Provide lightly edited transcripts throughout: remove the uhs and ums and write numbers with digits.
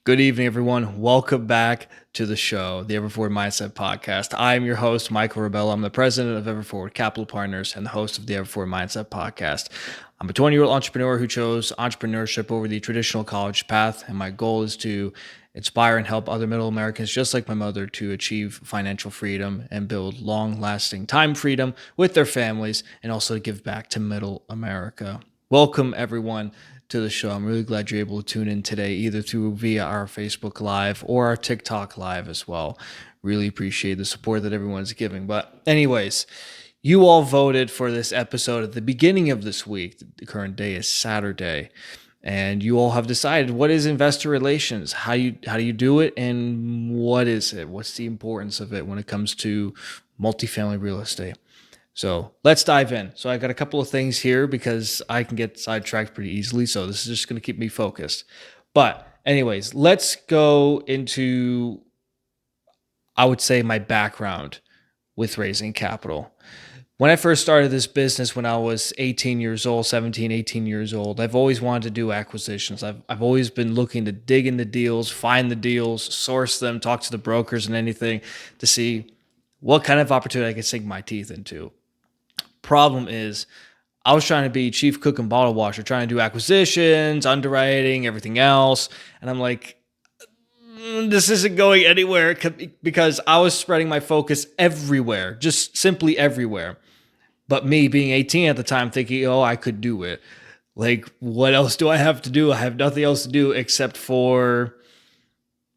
Good evening, everyone. Welcome back to the show, the Everforward Mindset Podcast. I am your host, Michael Rebelo. I'm the president of Everforward Capital Partners and the host of the Everforward Mindset Podcast. I'm a 20-year-old entrepreneur who chose entrepreneurship over the traditional college path, and my goal is to inspire and help other middle Americans just like my mother to achieve financial freedom and build long-lasting time freedom with their families, and also to give back to middle America. Welcome, everyone, to the show. I'm really glad you're able to tune in today, either via our Facebook Live or our TikTok Live as well. Really appreciate the support that everyone's giving. But anyways, you all voted for this episode at the beginning of this week. The current day is Saturday. And you all have decided what is investor relations, how do you do it, and what is it? What's the importance of it when it comes to multifamily real estate? So let's dive in. So I got a couple of things here because I can get sidetracked pretty easily. So this is just going to keep me focused. But anyways, let's go into, I would say, my background with raising capital. When I first started this business when I was 18 years old, 17, 18 years old, I've always wanted to do acquisitions. I've always been looking to dig in the deals, find the deals, source them, talk to the brokers and anything to see what kind of opportunity I could sink my teeth into. Problem is, I was trying to be chief cook and bottle washer, trying to do acquisitions, underwriting, everything else. And I'm like, this isn't going anywhere because I was spreading my focus everywhere, just simply everywhere. But me being 18 at the time thinking, oh, I could do it. Like, what else do I have to do? I have nothing else to do except for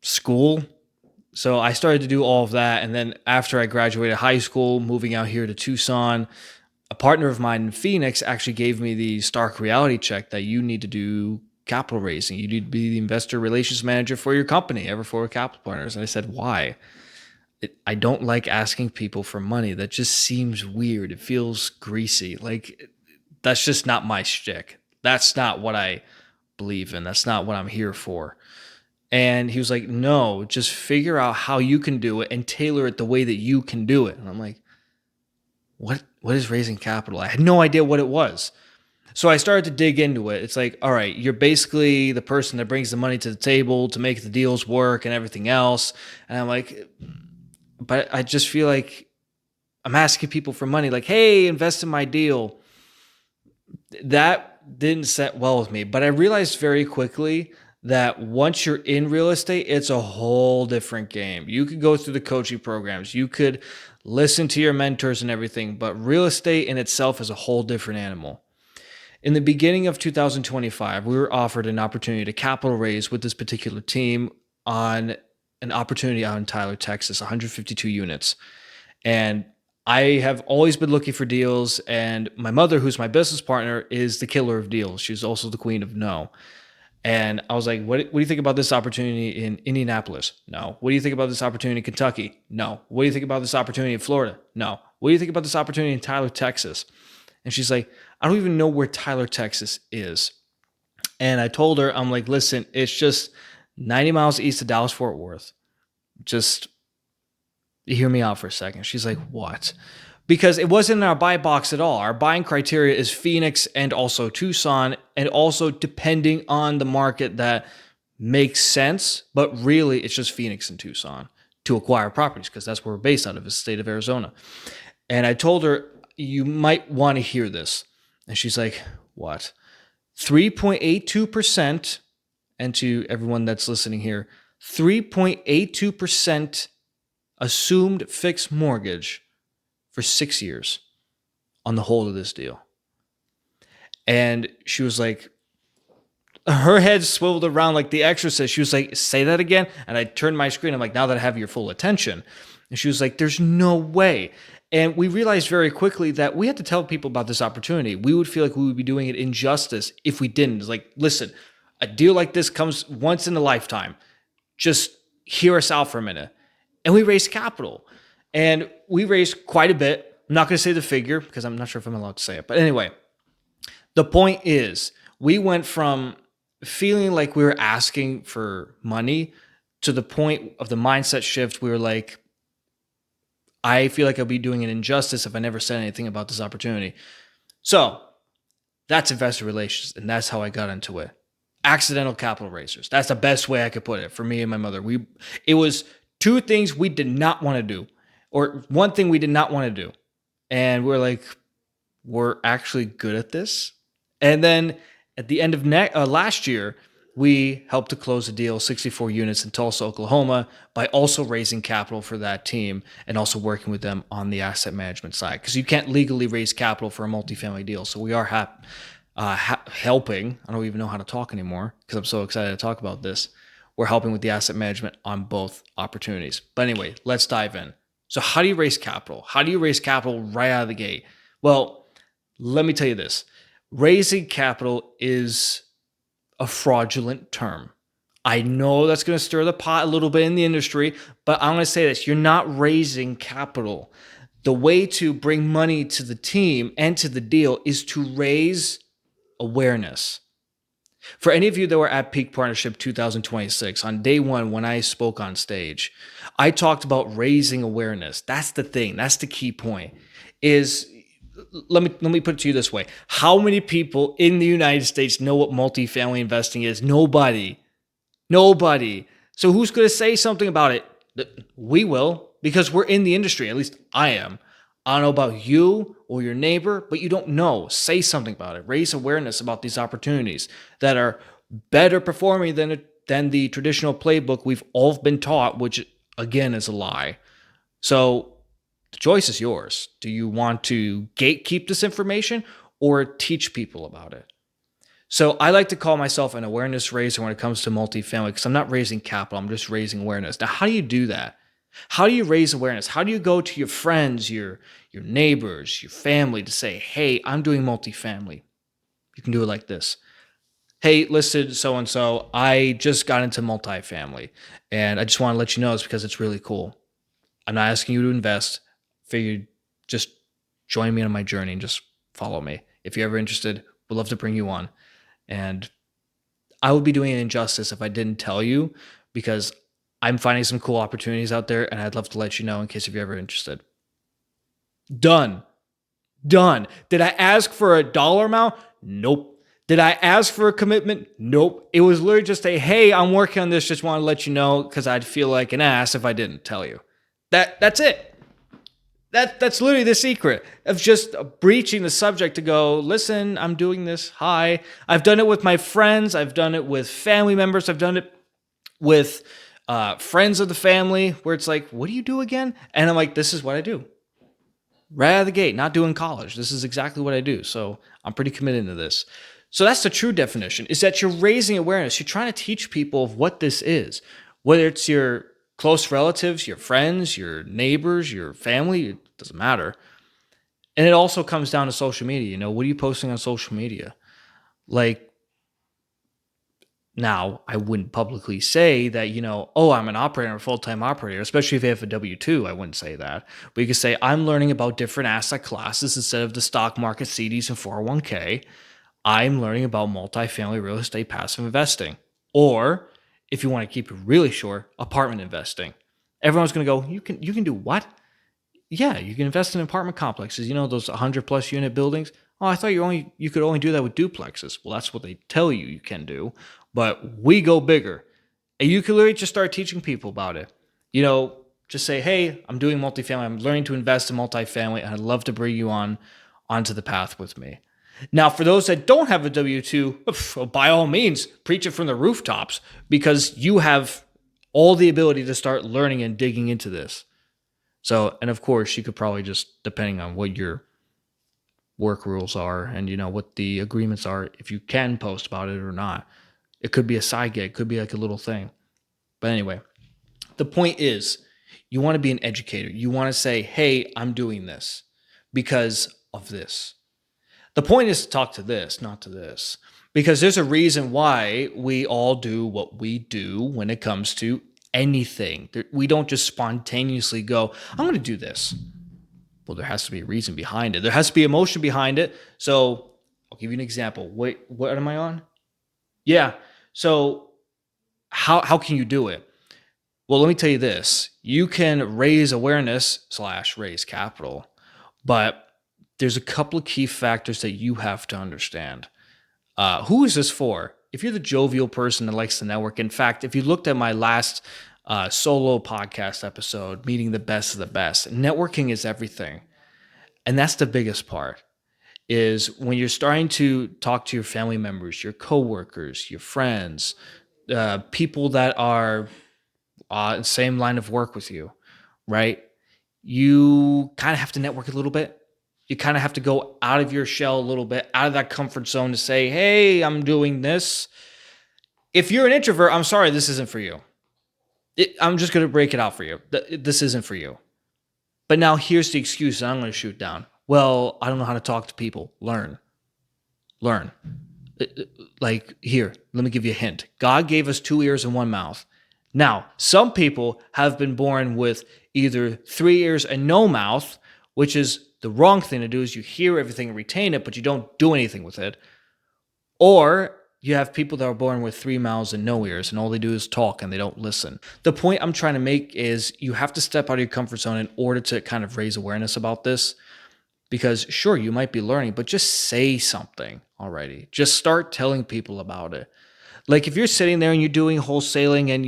school. So I started to do all of that. And then after I graduated high school, moving out here to Tucson, a partner of mine in Phoenix actually gave me the stark reality check that you need to do capital raising. You need to be the investor relations manager for your company, Everforward Capital Partners. And I said, why? I don't like asking people for money. That just seems weird. It feels greasy. Like, that's just not my shtick. That's not what I believe in. That's not what I'm here for. And he was like, no, just figure out how you can do it and tailor it the way that you can do it. And I'm like, what is raising capital? I had no idea what it was. So I started to dig into it. It's like, all right, you're basically the person that brings the money to the table to make the deals work and everything else. And I'm like, but I just feel like I'm asking people for money, like, hey, invest in my deal. That didn't set well with me. But I realized very quickly that once you're in real estate, it's a whole different game. You could go through the coaching programs, you could listen to your mentors and everything, but real estate in itself is a whole different animal. In the beginning of 2025, we were offered an opportunity to capital raise with this particular team on an opportunity out in Tyler, Texas, 152 units. And I have always been looking for deals, and my mother, who's my business partner, is the killer of deals. She's also the queen of no. And I was like, what do you think about this opportunity in Indianapolis? No. What do you think about this opportunity in Kentucky? No. What do you think about this opportunity in Florida? No. What do you think about this opportunity in Tyler, Texas? And she's like, I don't even know where Tyler, Texas is. And I told her, I'm like, listen, it's just 90 miles east of Dallas, Fort Worth. Just hear me out for a second. She's like, what? Because it wasn't in our buy box at all. Our buying criteria is Phoenix and also Tucson, and also depending on the market that makes sense. But really, it's just Phoenix and Tucson to acquire properties because that's where we're based out of, the state of Arizona. And I told her, you might want to hear this. And she's like, what? 3.82%. And to everyone that's listening here, 3.82% assumed fixed mortgage for 6 years on the whole of this deal. And she was like, her head swiveled around like the exorcist. She was like, say that again. And I turned my screen. I'm like, now that I have your full attention. And she was like, there's no way. And we realized very quickly that we had to tell people about this opportunity. We would feel like we would be doing it injustice if we didn't. It's like, listen, a deal like this comes once in a lifetime. Just hear us out for a minute. And we raised capital. And we raised quite a bit. I'm not going to say the figure because I'm not sure if I'm allowed to say it. But anyway, the point is we went from feeling like we were asking for money to the point of the mindset shift. We were like, I feel like I'll be doing an injustice if I never said anything about this opportunity. So that's investor relations, and that's how I got into it. accidental capital raisers. That's the best way I could put it for me and my mother. It was two things we did not want to do, or one thing we did not want to do. And we're like, we're actually good at this. And then at the end of last year, we helped to close a deal, 64 units in Tulsa, Oklahoma, by also raising capital for that team and also working with them on the asset management side. Because you can't legally raise capital for a multifamily deal. So we are helping. I don't even know how to talk anymore because I'm so excited to talk about this. We're helping with the asset management on both opportunities. But anyway, let's dive in. So how do you raise capital? How do you raise capital right out of the gate? Well, let me tell you this. Raising capital is a fraudulent term. I know that's going to stir the pot a little bit in the industry, but I'm going to say this. You're not raising capital. The way to bring money to the team and to the deal is to raise awareness. For any of you that were at Peak Partnership 2026, on day one, when I spoke on stage, I talked about raising awareness. That's the thing. That's the key point. Let me put it to you this way. How many people in the United States know what multifamily investing is? Nobody. So who's going to say something about it? We will, because we're in the industry. At least I am. I don't know about you or your neighbor, but you don't know. Say something about it. Raise awareness about these opportunities that are better performing than the traditional playbook we've all been taught, which again is a lie. So the choice is yours. Do you want to gatekeep this information or teach people about it? So I like to call myself an awareness raiser when it comes to multifamily because I'm not raising capital. I'm just raising awareness. Now, how do you do that? How do you raise awareness? How do you go to your friends, your neighbors, your family to say, hey, I'm doing multifamily? You can do it like this. Hey, listen, so-and-so, I just got into multifamily, and I just want to let you know it's because it's really cool. I'm not asking you to invest. Figured just join me on my journey and just follow me. If you're ever interested, we'd love to bring you on. And I would be doing an injustice if I didn't tell you because I'm finding some cool opportunities out there and I'd love to let you know in case if you're ever interested. Done. Did I ask for a dollar amount? Nope. Did I ask for a commitment? Nope. It was literally just a, hey, I'm working on this. Just want to let you know because I'd feel like an ass if I didn't tell you. That's it. That's literally the secret of just breaching the subject to go, listen, I'm doing this. Hi. I've done it with my friends. I've done it with family members. I've done it with friends of the family where it's like, what do you do again? And I'm like, this is what I do. Right out of the gate, not doing college. This is exactly what I do. So I'm pretty committed to this. So that's the true definition, is that you're raising awareness. You're trying to teach people of what this is, whether it's your close relatives, your friends, your neighbors, your family, it doesn't matter. And it also comes down to social media. What are you posting on social media? Like, now, I wouldn't publicly say that, I'm an operator, a full-time operator, especially if you have a W-2, I wouldn't say that. But you could say, I'm learning about different asset classes instead of the stock market, CDs, and 401k. I'm learning about multifamily real estate passive investing. Or, if you want to keep it really short, apartment investing. Everyone's going to go, you can do what? Yeah, you can invest in apartment complexes, those 100+ unit buildings. Oh, I thought you could only do that with duplexes. Well, that's what they tell you can do. But we go bigger. And you can literally just start teaching people about it. Just say, hey, I'm doing multifamily. I'm learning to invest in multifamily, and I'd love to bring you onto the path with me. Now, for those that don't have a W-2, by all means, preach it from the rooftops because you have all the ability to start learning and digging into this. So, and of course, you could probably just, depending on what your work rules are and, what the agreements are, if you can post about it or not. It could be a side gig. It could be like a little thing. But anyway, the point is you want to be an educator. You want to say, hey, I'm doing this because of this. The point is to talk to this, not to this, because there's a reason why we all do what we do when it comes to anything. We don't just spontaneously go, I'm going to do this. Well, there has to be a reason behind it. There has to be emotion behind it. So I'll give you an example. Wait, what am I on? Yeah. So how can you do it? Well, let me tell you this. You can raise awareness / raise capital, but there's a couple of key factors that you have to understand. Who is this for? if you're the jovial person that likes to network, in fact, if you looked at my last solo podcast episode, Meeting the Best of the Best, networking is everything. And that's the biggest part, is when you're starting to talk to your family members, your coworkers, your friends, people that are same line of work with you, right? You kind of have to network a little bit. You kind of have to go out of your shell a little bit, out of that comfort zone to say, hey, I'm doing this. If you're an introvert, I'm sorry, this isn't for you. I'm just going to break it out for you. This isn't for you. But now here's the excuse that I'm going to shoot down. Well, I don't know how to talk to people. Learn. Like, here, let me give you a hint. God gave us 2 ears and 1 mouth. Now, some people have been born with either 3 ears and no mouth, which is the wrong thing to do, is you hear everything and retain it, but you don't do anything with it. Or you have people that are born with 3 mouths and no ears, and all they do is talk and they don't listen. The point I'm trying to make is you have to step out of your comfort zone in order to kind of raise awareness about this. Because sure, you might be learning, but just say something already. Just start telling people about it. Like if you're sitting there and you're doing wholesaling and,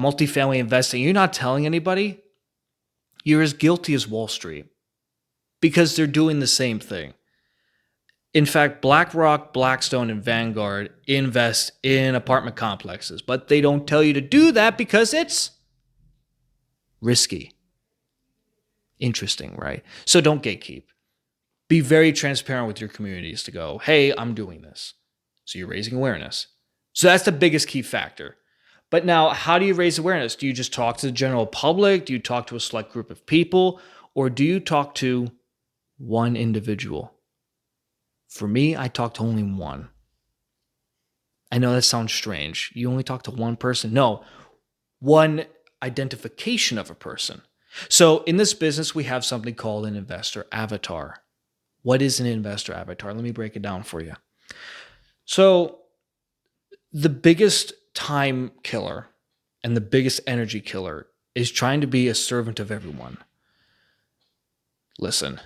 multifamily investing, you're not telling anybody, you're as guilty as Wall Street because they're doing the same thing. In fact, BlackRock, Blackstone, and Vanguard invest in apartment complexes, but they don't tell you to do that because it's risky. Interesting, right? So don't gatekeep. Be very transparent with your communities to go, hey, I'm doing this. So you're raising awareness. So that's the biggest key factor. But now, how do you raise awareness? Do you just talk to the general public? Do you talk to a select group of people? Or do you talk to one individual? For me, I talk to only one. I know that sounds strange. You only talk to one person? No, one identification of a person. So in this business, we have something called an investor avatar. What is an investor avatar? Let me break it down for you. So the biggest time killer and the biggest energy killer is trying to be a servant of everyone. Listen,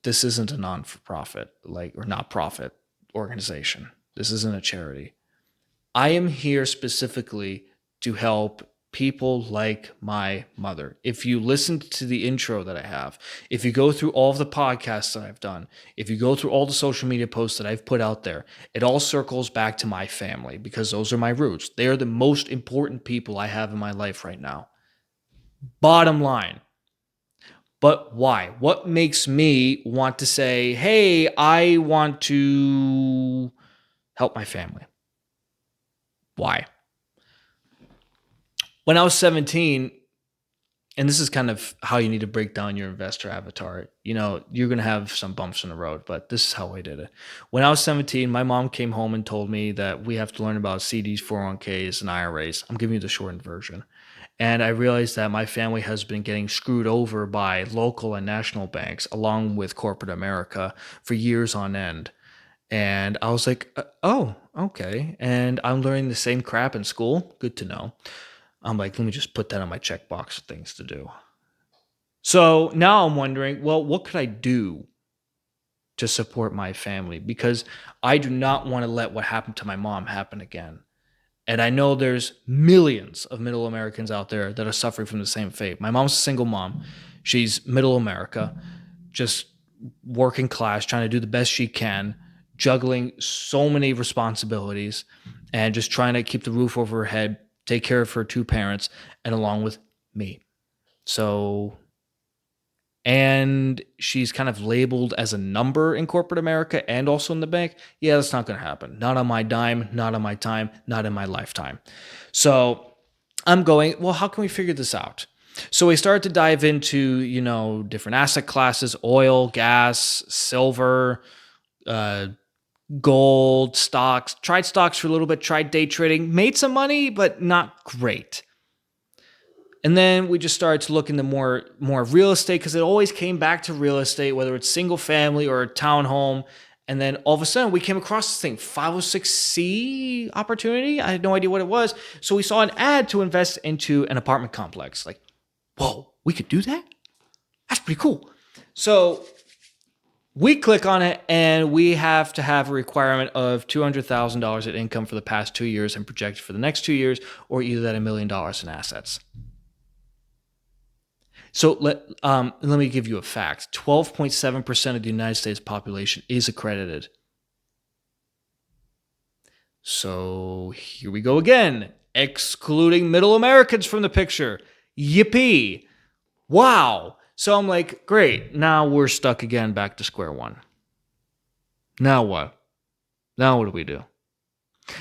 this isn't a non-for-profit, or not-profit organization. This isn't a charity. I am here specifically to help people like my mother. If you listen to the intro that I have, if you go through all of the podcasts that I've done, if you go through all the social media posts that I've put out there, it all circles back to my family because those are my roots. They are the most important people I have in my life right now. Bottom line. But why? What makes me want to say, hey, I want to help my family? Why? When I was 17, and this is kind of how you need to break down your investor avatar. You're going to have some bumps in the road, but this is how I did it. When I was 17, my mom came home and told me that we have to learn about CDs, 401ks, and IRAs. I'm giving you the shortened version. And I realized that my family has been getting screwed over by local and national banks, along with corporate America, for years on end. And I was like, oh, okay. And I'm learning the same crap in school. Good to know. I'm like, let me just put that on my checkbox of things to do. So now I'm wondering, well, what could I do to support my family? Because I do not want to let what happened to my mom happen again. And I know there's millions of middle Americans out there that are suffering from the same fate. My mom's a single mom. She's middle America, just working class, trying to do the best she can, juggling so many responsibilities, and just trying to keep the roof over her head, take care of her 2 parents, and along with me. So, and she's kind of labeled as a number in corporate America and also in the bank. Yeah, that's not going to happen. Not on my dime, not on my time, not in my lifetime. So I'm going, well, how can we figure this out? So we started to dive into, different asset classes, oil, gas, silver, gold, stocks, tried stocks for a little bit, tried day trading, made some money, but not great. And then we just started to look into more real estate because it always came back to real estate, whether it's single family or a townhome. And then all of a sudden we came across this thing, 506C opportunity. I had no idea what it was. So we saw an ad to invest into an apartment complex. Like, whoa, we could do that? That's pretty cool. So We click on it and we have to have a requirement of $200,000 in income for the past 2 years and projected for the next 2 years, or either that $1 million in assets. So let me give you a fact. 12.7% of the United States population is accredited. So here we go again, excluding middle Americans from the picture. Yippee. Wow. So I'm like, great. Now we're stuck again back to square one. Now what? Now what do we do?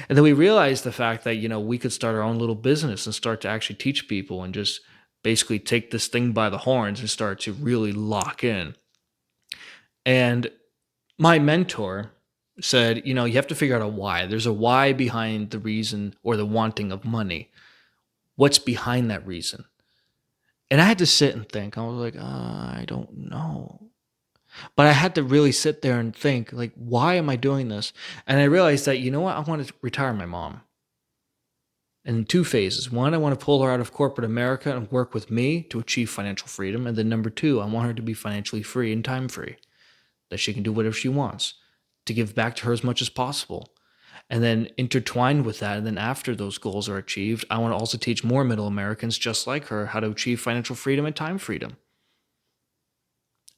And then we realized the fact that, we could start our own little business and start to actually teach people and just basically take this thing by the horns and start to really lock in. And my mentor said, you have to figure out a why. There's a why behind the reason or the wanting of money. What's behind that reason? And I had to sit and think. I was like, I don't know. But I had to really sit there and think, like, why am I doing this? And I realized that, you know what? I want to retire my mom. And in 2 phases. One, I want to pull her out of corporate America and work with me to achieve financial freedom. And then number 2, I want her to be financially free and time free, that she can do whatever she wants, to give back to her as much as possible. And then intertwined with that, and then after those goals are achieved, I want to also teach more middle Americans just like her how to achieve financial freedom and time freedom.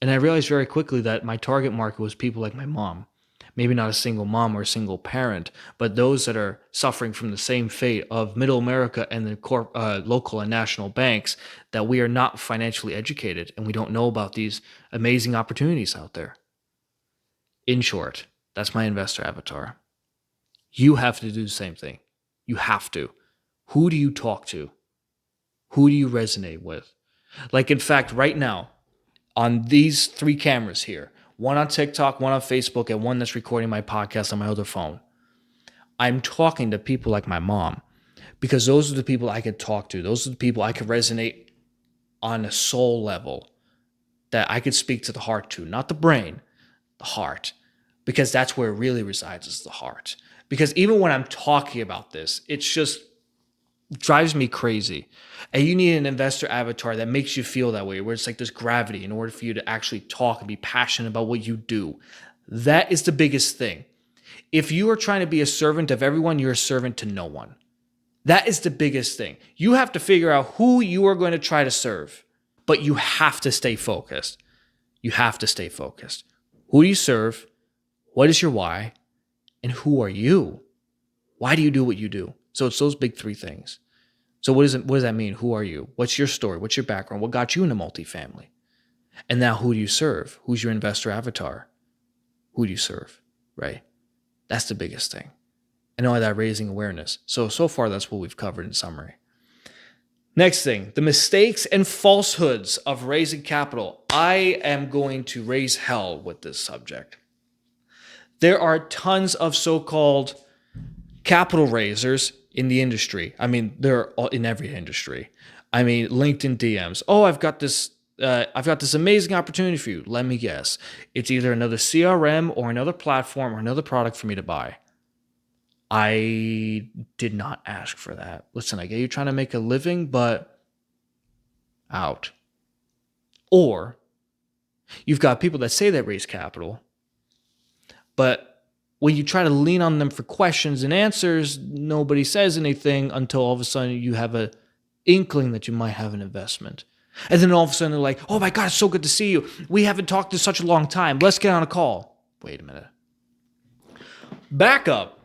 And I realized very quickly that my target market was people like my mom. Maybe not a single mom or a single parent, but those that are suffering from the same fate of middle America and the local and national banks, that we are not financially educated and we don't know about these amazing opportunities out there. In short, that's my investor avatar. You have to do the same thing. You have to. Who do you talk to? Who do you resonate with? Like, in fact, right now, on these 3 cameras here, one on TikTok, one on Facebook, and one that's recording my podcast on my other phone, I'm talking to people like my mom, because those are the people I could talk to. Those are the people I could resonate on a soul level, that I could speak to the heart to, not the brain, the heart, because that's where it really resides, is the heart. Because even when I'm talking about this, it's just drives me crazy. And you need an investor avatar that makes you feel that way, where it's like there's gravity in order for you to actually talk and be passionate about what you do. That is the biggest thing. If you are trying to be a servant of everyone, you're a servant to no one. That is the biggest thing. You have to figure out who you are going to try to serve, but you have to stay focused. You have to stay focused. Who do you serve? What is your why? And who are you? Why do you do what you do? So it's those big 3 things. So what does that mean? Who are you? What's your story? What's your background? What got you into multifamily? And now who do you serve? Who's your investor avatar? Who do you serve, right? That's the biggest thing. And all that, raising awareness. So far, that's what we've covered in summary. Next thing, the mistakes and falsehoods of raising capital. I am going to raise hell with this subject. There are tons of so-called capital raisers in the industry. I mean, they're all in every industry. I mean, LinkedIn DMs. Oh, I've got this amazing opportunity for you. Let me guess. It's either another CRM or another platform or another product for me to buy. I did not ask for that. Listen, I get you trying to make a living, but out. Or you've got people that say they raise capital, but when you try to lean on them for questions and answers, nobody says anything until all of a sudden you have an inkling that you might have an investment. And then all of a sudden they're like, oh my God, it's so good to see you. We haven't talked in such a long time. Let's get on a call. Wait a minute. Back up.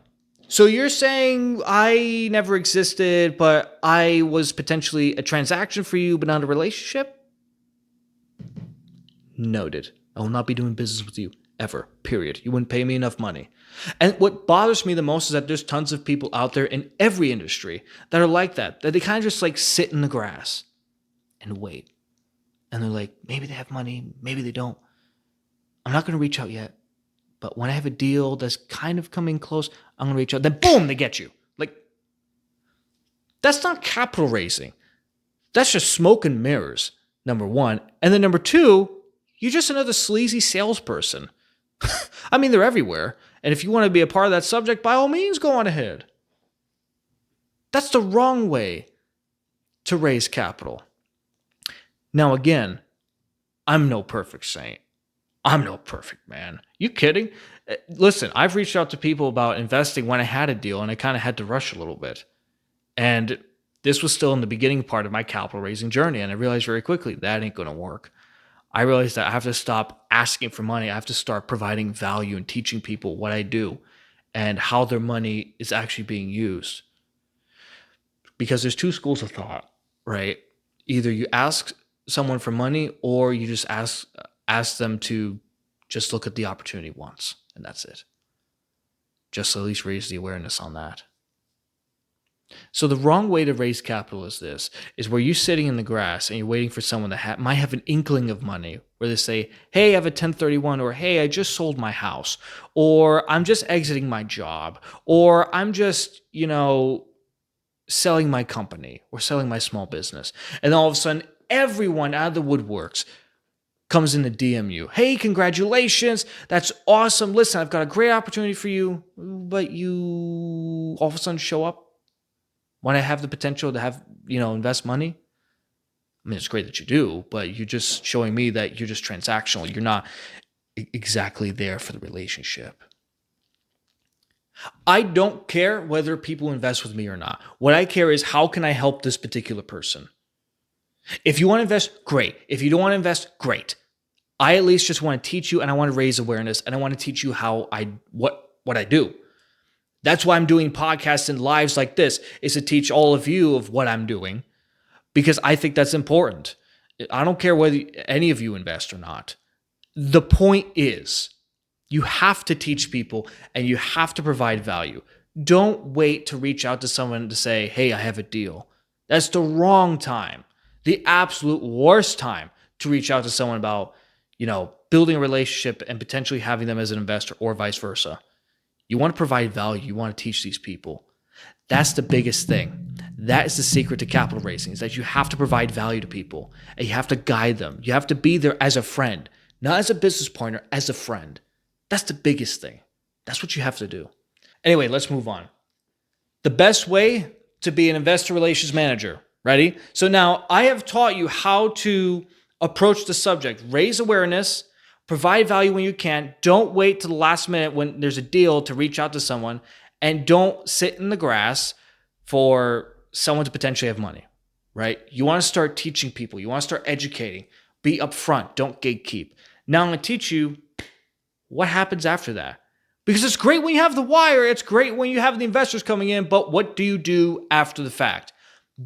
So you're saying I never existed, but I was potentially a transaction for you, but not a relationship? Noted. I will not be doing business with you ever, period. You wouldn't pay me enough money. And what bothers me the most is that there's tons of people out there in every industry that are like that they kind of just like sit in the grass and wait. And they're like, maybe they have money, maybe they don't. I'm not going to reach out yet. But when I have a deal that's kind of coming close, I'm going to reach out. Then boom, they get you. Like, that's not capital raising. That's just smoke and mirrors, number 1. And then number 2, you're just another sleazy salesperson. I mean, they're everywhere. And if you want to be a part of that subject, by all means, go on ahead. That's the wrong way to raise capital. Now, again, I'm no perfect saint. I'm no perfect man. You kidding? Listen, I've reached out to people about investing when I had a deal and I kind of had to rush a little bit. And this was still in the beginning part of my capital raising journey. And I realized very quickly that ain't going to work. I realized that I have to stop asking for money. I have to start providing value and teaching people what I do and how their money is actually being used. Because there's two schools of thought, right? Either you ask someone for money or you just ask them to just look at the opportunity once, and that's it. Just at least raise the awareness on that. So the wrong way to raise capital is where you're sitting in the grass and you're waiting for someone that might have an inkling of money, where they say, hey, I have a 1031, or hey, I just sold my house, or I'm just exiting my job, or I'm just, selling my company or selling my small business. And all of a sudden, everyone out of the woodworks comes in to DM you. Hey, congratulations. That's awesome. Listen, I've got a great opportunity for you. But you all of a sudden show up when I have the potential to have, invest money. I mean, it's great that you do, but you're just showing me that you're just transactional. You're not exactly there for the relationship. I don't care whether people invest with me or not. What I care is how can I help this particular person? If you want to invest, great. If you don't want to invest, great. I at least just want to teach you and I want to raise awareness and I want to teach you what I do. That's why I'm doing podcasts and lives like this, is to teach all of you of what I'm doing, because I think that's important. I don't care whether any of you invest or not. The point is, you have to teach people and you have to provide value. Don't wait to reach out to someone to say, hey, I have a deal. That's the wrong time. The absolute worst time to reach out to someone about, building a relationship and potentially having them as an investor or vice versa. You want to provide value. You want to teach these people. That's the biggest thing. That is the secret to capital raising, is that you have to provide value to people and you have to guide them. You have to be there as a friend, not as a business partner, as a friend. That's the biggest thing. That's what you have to do. Anyway, let's move on. The best way to be an investor relations manager. Ready? So now I have taught you how to approach the subject, raise awareness, provide value when you can. Don't wait to the last minute when there's a deal to reach out to someone, and don't sit in the grass for someone to potentially have money, right? You want to start teaching people. You want to start educating. Be upfront. Don't gatekeep. Now I'm going to teach you what happens after that. Because it's great when you have the wire. It's great when you have the investors coming in. But what do you do after the fact?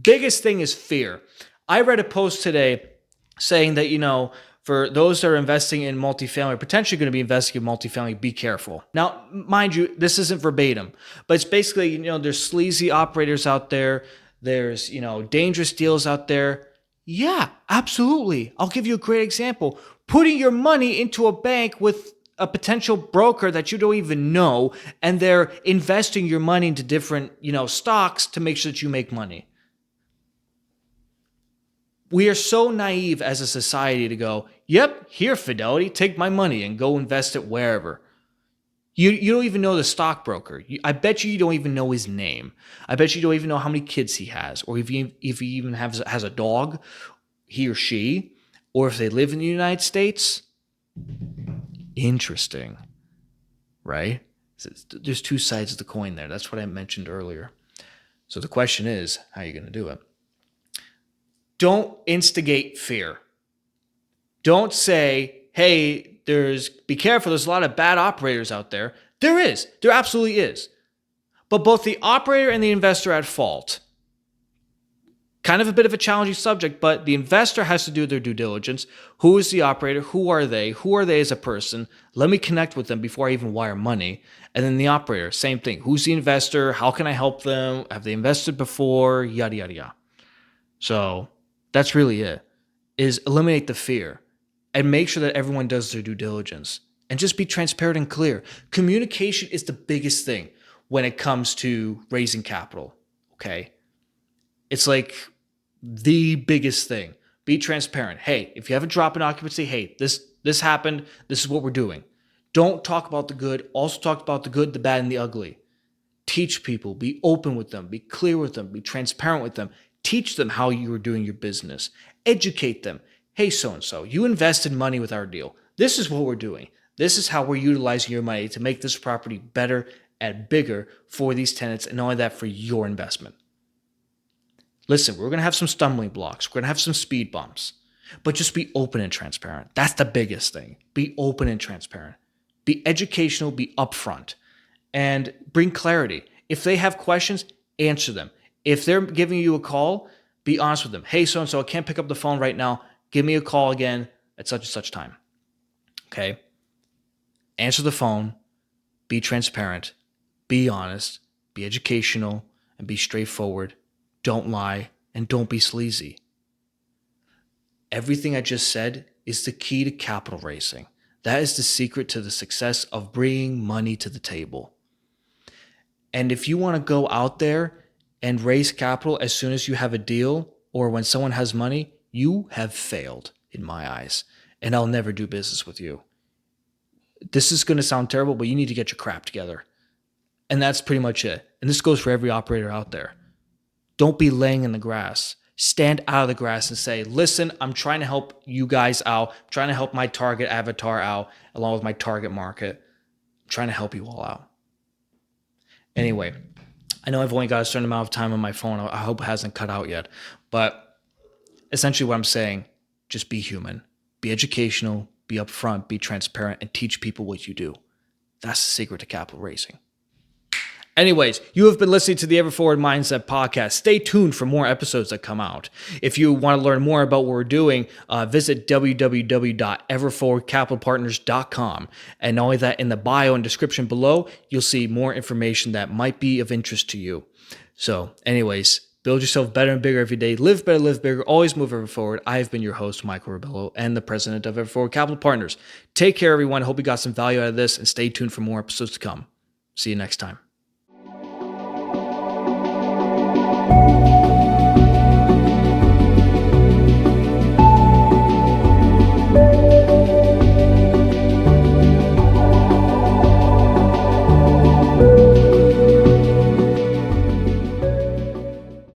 Biggest thing is fear. I read a post today saying that, for those that are investing in multifamily, potentially going to be investing in multifamily, be careful. Now, mind you, this isn't verbatim, but it's basically, there's sleazy operators out there. There's, dangerous deals out there. Yeah, absolutely. I'll give you a great example. Putting your money into a bank with a potential broker that you don't even know, and they're investing your money into different, stocks to make sure that you make money. We are so naive as a society to go, yep, here, Fidelity, take my money and go invest it wherever. You don't even know the stockbroker. I bet you don't even know his name. I bet you don't even know how many kids he has, or if he even has a dog, he or she, or if they live in the United States. Interesting, right? There's two sides of the coin there. That's what I mentioned earlier. So the question is, how are you going to do it? Don't instigate fear. Don't say, hey, be careful, there's a lot of bad operators out there. There is. There absolutely is. But both the operator and the investor are at fault. Kind of a bit of a challenging subject, but the investor has to do their due diligence. Who is the operator? Who are they? Who are they as a person? Let me connect with them before I even wire money. And then the operator, same thing. Who's the investor? How can I help them? Have they invested before? Yada, yada, yada. So that's really it, is eliminate the fear and make sure that everyone does their due diligence and just be transparent and clear. Communication is the biggest thing when it comes to raising capital, okay? It's like the biggest thing. Be transparent. Hey, if you have a drop in occupancy, hey, this happened. This is what we're doing. Don't talk about the good. Also talk about the good, the bad, and the ugly. Teach people. Be open with them. Be clear with them. Be transparent with them. Teach them how you are doing your business. Educate them. Hey, so-and-so, you invested money with our deal. This is what we're doing. This is how we're utilizing your money to make this property better and bigger for these tenants, and not only that, for your investment. Listen, we're going to have some stumbling blocks. We're going to have some speed bumps, but just be open and transparent. That's the biggest thing. Be open and transparent. Be educational, be upfront, and bring clarity. If they have questions, answer them. If they're giving you a call, be honest with them. Hey, so-and-so, I can't pick up the phone right now. Give me a call again at such and such time. Okay? Answer the phone. Be transparent. Be honest. Be educational, and be straightforward. Don't lie, and don't be sleazy. Everything I just said is the key to capital raising. That is the secret to the success of bringing money to the table. And if you want to go out there and raise capital as soon as you have a deal or when someone has money, you have failed in my eyes, and I'll never do business with you. This is going to sound terrible, but you need to get your crap together. And that's pretty much it. And this goes for every operator out there. Don't be laying in the grass. Stand out of the grass and say, listen, I'm trying to help you guys out. I'm trying to help my target avatar out along with my target market. I'm trying to help you all out. Anyway, I know I've only got a certain amount of time on my phone. I hope it hasn't cut out yet. But essentially what I'm saying, just be human. Be educational, be upfront, be transparent, and teach people what you do. That's the secret to capital raising. Anyways, you have been listening to the Ever Forward Mindset podcast. Stay tuned for more episodes that come out. If you want to learn more about what we're doing, visit www.everforwardcapitalpartners.com. And not only that, in the bio and description below, you'll see more information that might be of interest to you. So anyways, build yourself better and bigger every day. Live better, live bigger. Always move ever forward. I have been your host, Michael Rebelo, and the president of Ever Forward Capital Partners. Take care, everyone. Hope you got some value out of this, and stay tuned for more episodes to come. See you next time.